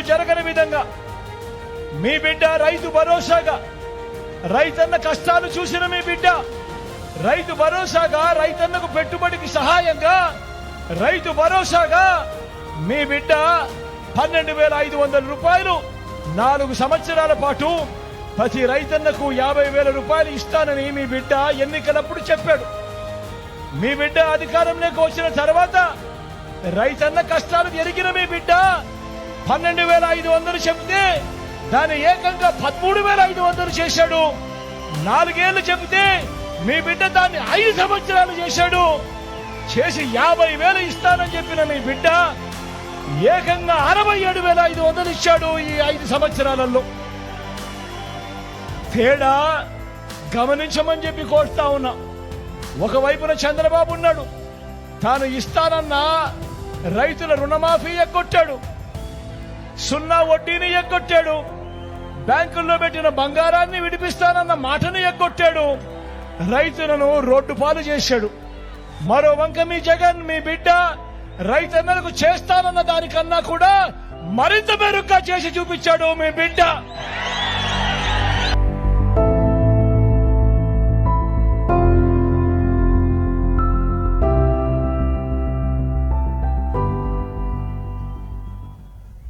జరగని విధంగా మీ బిడ్డ రైతు భరోసాగా, రైతన్న కష్టాలు చూసిన మీ బిడ్డ రైతు భరోసాగా, రైతన్నకు పెట్టుబడికి సహాయంగా, రైతు భరోసాగా మీ బిడ్డ 12,500 రూపాయలు 4 సంవత్సరాల పాటు ప్రతి రైతన్నకు 50,000 రూపాయలు ఇస్తానని మీ బిడ్డ ఎన్నికలప్పుడు చెప్పాడు. మీ బిడ్డ అధికారంలోకి వచ్చిన తర్వాత రైతన్న కష్టాలు ఎరిగిన మీ బిడ్డ 12,500 చెప్తే దాన్ని ఏకంగా 13,500 చేశాడు. 4 ఏళ్లు చెబితే మీ బిడ్డ దాన్ని 5 సంవత్సరాలు చేశాడు. చేసి 50,000 ఇస్తానని చెప్పిన మీ బిడ్డ ఏకంగా 67,500 ఇచ్చాడు ఈ 5 సంవత్సరాలలో. తేడా గమనించమని చెప్పి కోరుతా ఉన్నా. ఒకవైపున చంద్రబాబు ఉన్నాడు, తాను ఇస్తానన్న రైతుల రుణమాఫీ ఎగ్గొట్టాడు, 0 వడ్డీని ఎగ్గొట్టాడు, బ్యాంకుల్లో పెట్టిన బంగారాన్ని విడిపిస్తానన్న మాటను ఎగ్గొట్టాడు, రైతులను రోడ్డు పాలు చేశాడు. మరో వంక మీ జగన్ మీ బిడ్డ రైతన్నలకు చేస్తానన్న దానికన్నా కూడా మరింత మెరుగ్గా చేసి చూపించాడు మీ బిడ్డ.